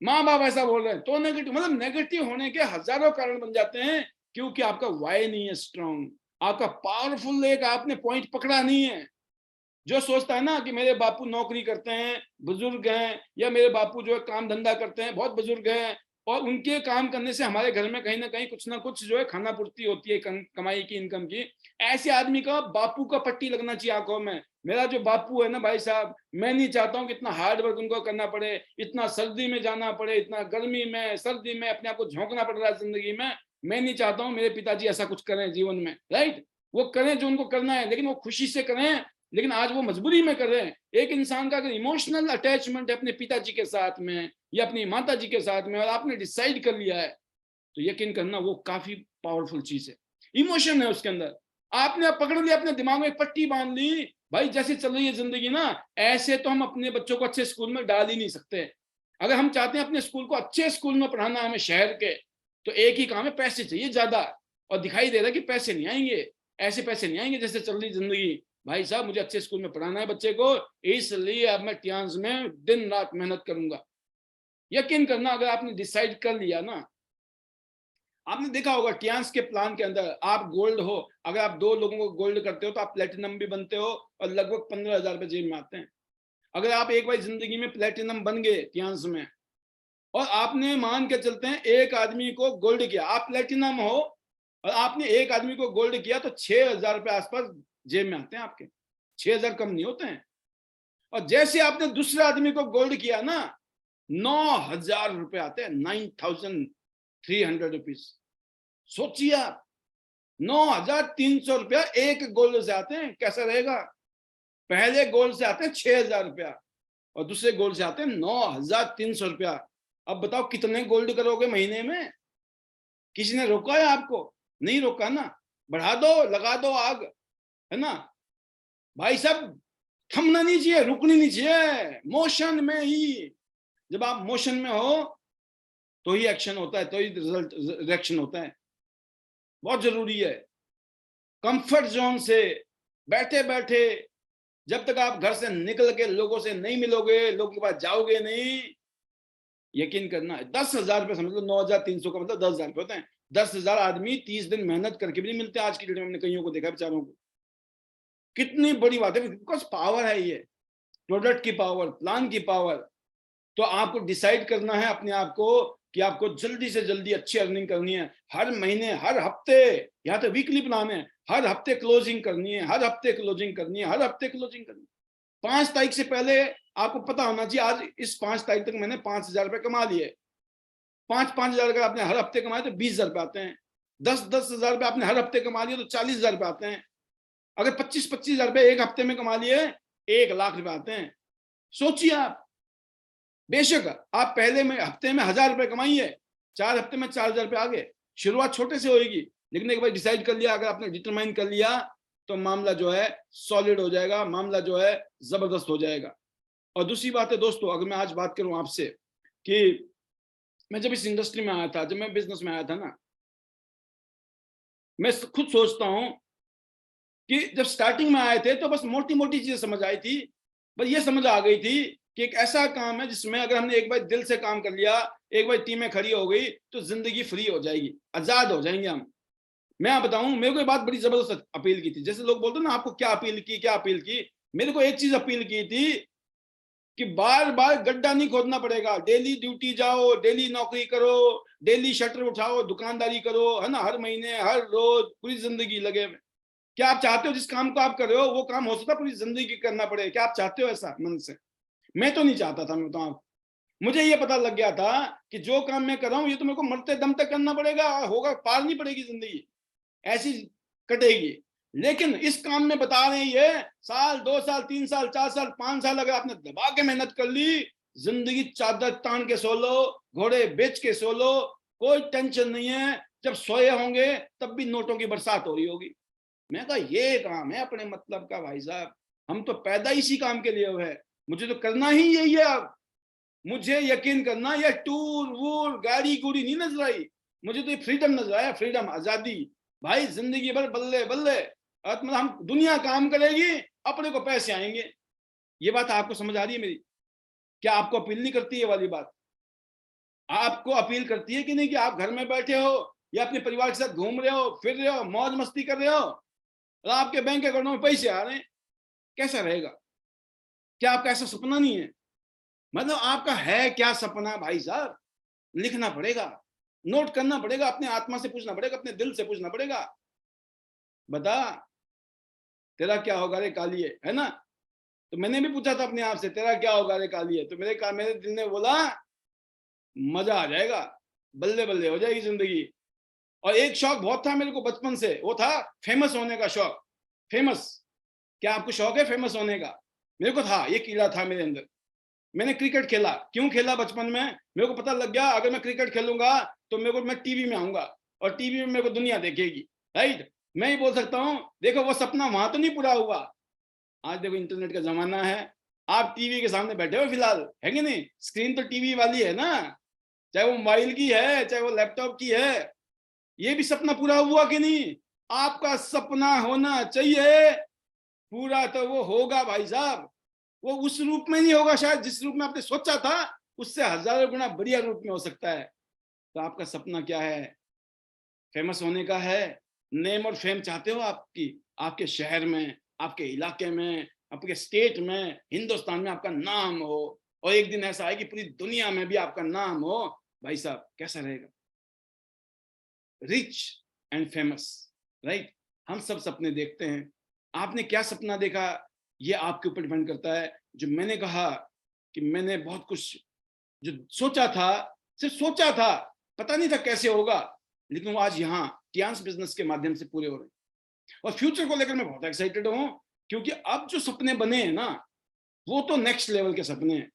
[SPEAKER 1] माँ बाप ऐसा बोल रहे हैं तो नेगेटिव। मतलब नेगेटिव होने के हजारों कारण बन जाते हैं, क्योंकि आपका वाई नहीं है स्ट्रांग, आपका पावरफुल एक आपने पॉइंट पकड़ा नहीं है। जो सोचता है ना कि मेरे बापू नौकरी करते हैं, बुजुर्ग हैं, या मेरे बापू जो है काम धंधा करते हैं, बहुत बुजुर्ग हैं, और उनके काम करने से हमारे घर में कहीं ना कुछ जो है खाना पूर्ति होती है, कमाई की, इनकम की, ऐसे आदमी का बापू का पट्टी लगना चाहिए आंखों में। मेरा जो बापू है ना भाई साहब, मैं नहीं चाहता हूँ कि इतना हार्ड वर्क उनको करना पड़े, इतना सर्दी में जाना पड़े, इतना गर्मी में सर्दी में अपने आप को झोंकना पड़ रहा है जिंदगी में। मैं नहीं चाहता हूँ मेरे पिताजी ऐसा कुछ करें जीवन में, राइट। वो करें जो उनको करना है, लेकिन वो खुशी से करें, लेकिन आज वो मजबूरी में कर रहे हैं। एक इंसान का अगर इमोशनल अटैचमेंट है अपने पिताजी के साथ में या अपनी माता जी के साथ में, और आपने डिसाइड कर लिया है, तो यकीन करना वो काफी पावरफुल चीज है। इमोशन है उसके अंदर, आपने पकड़ लिया, अपने दिमाग में पट्टी बांध ली, भाई जैसे चल रही है जिंदगी ना, ऐसे तो हम अपने बच्चों को अच्छे स्कूल में डाल ही नहीं सकते। अगर हम चाहते हैं अपने स्कूल को अच्छे स्कूल में पढ़ाना हमें शहर के, तो एक ही काम है, पैसे चाहिए ज्यादा। और दिखाई दे रहा है कि पैसे नहीं आएंगे, ऐसे पैसे नहीं आएंगे जैसे चल रही जिंदगी। भाई साहब मुझे अच्छे स्कूल में पढ़ाना है बच्चे को, इसलिए अब मैं टियांस में दिन रात मेहनत करूंगा। यकीन करना, अगर आपने डिसाइड कर लिया ना, आपने देखा होगा टियांस के प्लान के अंदर, आप गोल्ड हो, अगर आप 2 लोगों को गोल्ड करते हो तो आप प्लेटिनम भी बनते हो, और लगभग 15,000 रुपए जेब में आते हैं। अगर आप एक बार जिंदगी में प्लेटिनम बन गए टियांस में, और आपने मान के चलते हैं एक आदमी को गोल्ड किया, आप प्लेटिनम हो और आपने एक आदमी को गोल्ड किया, तो 6,000 रुपए आसपास जेब में आते हैं आपके। 6,000 कम नहीं होते हैं। और जैसे आपने दूसरे आदमी को गोल्ड किया ना, 9,000 रुपए आते हैं, 9,300 रुपीज। सोचिए आप, 9,300 रुपया एक गोल्ड से आते हैं, कैसा रहेगा? पहले गोल्ड से आते हैं 6,000 रुपया, और दूसरे गोल्ड से आते हैं 9,300 रुपया। अब बताओ कितने गोल्ड करोगे महीने में? किसी ने रोका है आपको? नहीं रोका ना। बढ़ा दो, लगा दो आग, है ना भाई साहब। थमना नहीं चाहिए, रुकनी नहीं चाहिए, मोशन में ही। जब आप मोशन में हो तो ही एक्शन होता है, तो ही रिजल्ट रिएक्शन होता है। बहुत जरूरी है। कंफर्ट जोन से बैठे बैठे जब तक आप घर से निकल के लोगों से नहीं मिलोगे, लोगों के पास जाओगे नहीं, यकीन करना 10,000 रुपए समझ लो, 9,300 का मतलब 10,000 रुपए होते हैं। 10,000 आदमी 30 दिन मेहनत करके भी नहीं मिलते आज की डेट में। हमने कईयों को देखा, बेचारों को। कितनी बड़ी बात है, बिकॉज पावर है ये, प्रोडक्ट की पावर, प्लान की पावर। तो आपको डिसाइड करना है अपने आप को कि आपको जल्दी से जल्दी अच्छी अर्निंग करनी है। हर महीने, हर हफ्ते, यहाँ तो वीकली प्लान है, हर हफ्ते क्लोजिंग करनी है, हर हफ्ते क्लोजिंग करनी है, हर हफ्ते क्लोजिंग करनी है। 5 तारीख से पहले आपको पता होना चाहिए, आज इस 5 तारीख तक मैंने 5,000 रुपए कमा लिए। 5,000 अगर आपने हर हफ्ते कमाए तो 20,000 रुपए आते हैं। 10,000 रुपए आपने हर हफ्ते कमा लिए तो 40,000 रुपए आते हैं। अगर 25,000 रुपए एक हफ्ते में कमा लिए, 1,00,000 रुपए आते हैं। सोचिए आप, बेशक आप पहले में हफ्ते में 1,000 रुपए कमाइए, 4 हफ्ते में 4,000 रुपए आ गए। शुरुआत छोटे से होगी, लेकिन एक बार डिसाइड कर लिया, अगर आपने डिटरमाइन कर लिया, तो मामला जो है सॉलिड हो जाएगा, मामला जो है जबरदस्त हो जाएगा। और दूसरी बात है दोस्तों, अगर मैं आज बात करूं आपसे कि मैं जब इस इंडस्ट्री में आया था, जब मैं बिजनेस में आया था ना, मैं खुद सोचता हूं कि जब स्टार्टिंग में आए थे तो बस मोटी मोटी चीजें समझ आई थी। बस ये समझ आ गई थी कि एक ऐसा काम है जिसमें अगर हमने एक बार दिल से काम कर लिया, एक बार टीमें खड़ी हो गई, तो जिंदगी फ्री हो जाएगी, आजाद हो जाएंगे हम। मैं आप बताऊं, मेरे को ये बात बड़ी जबरदस्त अपील की थी। जैसे लोग बोलते हैं ना, आपको क्या अपील की, क्या अपील की? मेरे को एक चीज अपील की थी कि बार बार गड्ढा नहीं खोदना पड़ेगा, डेली ड्यूटी जाओ, डेली नौकरी करो, डेली शटर उठाओ, दुकानदारी करो, है ना, हर महीने हर रोज पूरी जिंदगी लगे हुए। क्या आप चाहते हो जिस काम को आप कर रहे हो वो काम हो सकता है पूरी जिंदगी करना पड़े? क्या आप चाहते हो ऐसा मन से? मैं तो नहीं चाहता था। मैं बताऊं, मुझे ये पता लग गया था कि जो काम मैं कर रहा हूं ये तो मेरे को मरते दम तक करना पड़ेगा, होगा, पार नहीं पड़ेगी जिंदगी, ऐसी कटेगी। लेकिन इस काम में बता रहे हैं ये साल, 2 साल, 3 साल, 4 साल, 5 साल अगर आपने दबा के मेहनत कर ली, जिंदगी चादर तान के सो लो, घोड़े बेच के सो लो, कोई टेंशन नहीं है। जब सोए होंगे तब भी नोटों की बरसात हो रही होगी। मैं कहा ये काम है अपने मतलब का भाई साहब, हम तो पैदा इसी काम के लिए हुए हैं, मुझे तो करना ही यही है। अब मुझे यकीन करना, ये टूर वूर गाड़ी गुड़ी नहीं नजर आई, मुझे तो ये फ्रीडम नजर आया, फ्रीडम, आजादी। भाई जिंदगी भर बल्ले बल्ले, मतलब हम दुनिया काम करेगी, अपने को पैसे आएंगे। ये बात आपको समझ आ रही है मेरी? क्या आपको अपील नहीं करती ये वाली बात? आपको अपील करती है कि नहीं कि आप घर में बैठे हो या अपने परिवार के साथ घूम रहे हो, फिर रहे हो, मौज मस्ती कर रहे हो और आपके बैंक अकाउंट में पैसे आ रहे हैं? कैसा रहेगा? क्या आपका ऐसा सपना नहीं है? मतलब आपका है क्या सपना भाई साहब? लिखना पड़ेगा, नोट करना पड़ेगा, अपने आत्मा से पूछना पड़ेगा, अपने दिल से पूछना पड़ेगा, बता तेरा क्या होगा रे कालिए, है ना? तो मैंने भी पूछा था अपने आप से, तेरा क्या होगा रे कालिए, तो मेरे दिल ने बोला मजा आ जाएगा, बल्ले बल्ले हो जाएगी जिंदगी। और एक शौक बहुत था मेरे को बचपन से, वो था फेमस होने का शौक। फेमस, क्या आपको शौक है फेमस होने का? मेरे को था, ये कीड़ा था मेरे अंदर। मैंने क्रिकेट खेला, क्यों खेला बचपन में, मेरे को पता लग गया अगर मैं क्रिकेट खेलूंगा तो मैं टीवी में आऊंगा और टीवी में मेरे को दुनिया देखेगी, राइट? मैं ही बोल सकता हूँ देखो वो सपना वहां तो नहीं पूरा हुआ। आज देखो इंटरनेट का जमाना है, आप टीवी के सामने बैठे हो फिलहाल, है कि नहीं? स्क्रीन तो टीवी वाली है ना, चाहे वो मोबाइल की है चाहे वो लैपटॉप की है। ये भी सपना पूरा हुआ कि नहीं? आपका सपना होना चाहिए पूरा, तो वो होगा भाई साहब। वो उस रूप में नहीं होगा शायद जिस रूप में आपने सोचा था, उससे हजारों गुना बढ़िया रूप में हो सकता है। तो आपका सपना क्या है? फेमस होने का है? नेम और फेम चाहते हो आपकी, आपके शहर में, आपके इलाके में, आपके स्टेट में, हिंदुस्तान में आपका नाम हो, और एक दिन ऐसा है कि पूरी दुनिया में भी आपका नाम हो। भाई साहब कैसा रहेगा? Rich and famous, right? हम सब सपने देखते हैं, आपने क्या सपना देखा ये आपके ऊपर डिपेंड करता है। जो मैंने कहा कि मैंने बहुत कुछ जो सोचा था, सिर्फ सोचा था, पता नहीं था कैसे होगा, लेकिन वो आज यहाँ टियांस बिजनेस के माध्यम से पूरे हो रहे हैं। और फ्यूचर को लेकर मैं बहुत एक्साइटेड हूँ, क्योंकि अब जो सपने बने हैं ना, वो तो नेक्स्ट लेवल के सपने हैं।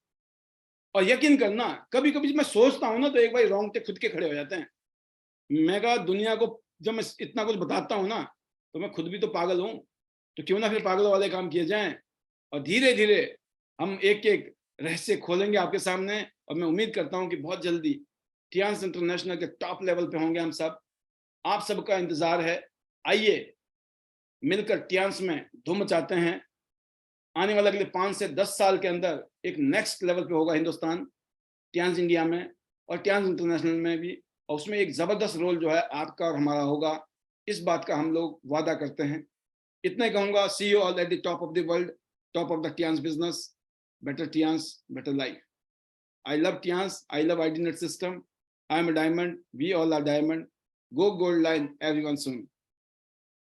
[SPEAKER 1] और यकीन करना, कभी कभी मैं सोचता हूँ ना तो एक बार रोंगटे खुद के खड़े हो जाते हैं। मैं कहा दुनिया को जब मैं इतना कुछ बताता हूँ ना, तो मैं खुद भी तो पागल हूँ, तो क्यों ना फिर पागलों वाले काम किए जाएं। और धीरे धीरे हम एक एक रहस्य खोलेंगे आपके सामने, और मैं उम्मीद करता हूँ कि बहुत जल्दी टियांस इंटरनेशनल के टॉप लेवल पे होंगे हम सब। आप सबका इंतजार है, आइए मिलकर टियांस में धूम मचाते हैं। आने वाले अगले 5 से 10 साल के अंदर एक नेक्स्ट लेवल पे होगा हिंदुस्तान, टियांस इंडिया में और टियांस इंटरनेशनल में भी, और उसमें एक जबरदस्त रोल जो है आपका और हमारा होगा, इस बात का हम लोग वादा करते हैं। इतना ही कहूंगा, see you all at the top of the world, top of the Tians business, better Tians, better life. I love Tians, I love IDNet system. I am a diamond, we all are diamond. Go gold line everyone soon.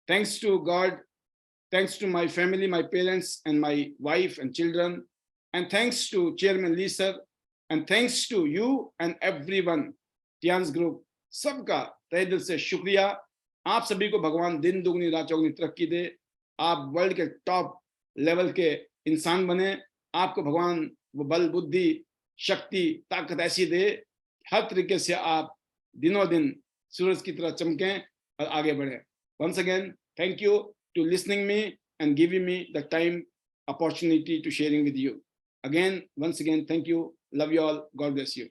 [SPEAKER 1] Thanks to God, thanks to my family, my parents and my wife and children, and thanks to Chairman Lee sir, and thanks to you and everyone, Tians Group. सबका तहे दिल से शुक्रिया। आप सभी को भगवान दिन दुगनी रात चौगनी तरक्की दे, आप वर्ल्ड के टॉप लेवल के इंसान बने, आपको भगवान वो बल बुद्धि शक्ति ताकत ऐसी दे, हर तरीके से आप दिनों दिन सूरज की तरह चमकें और आगे बढ़ें। Once again, thank you to listening me and giving me the time opportunity to sharing with you. Again, once again, thank you. Love you all. God bless you.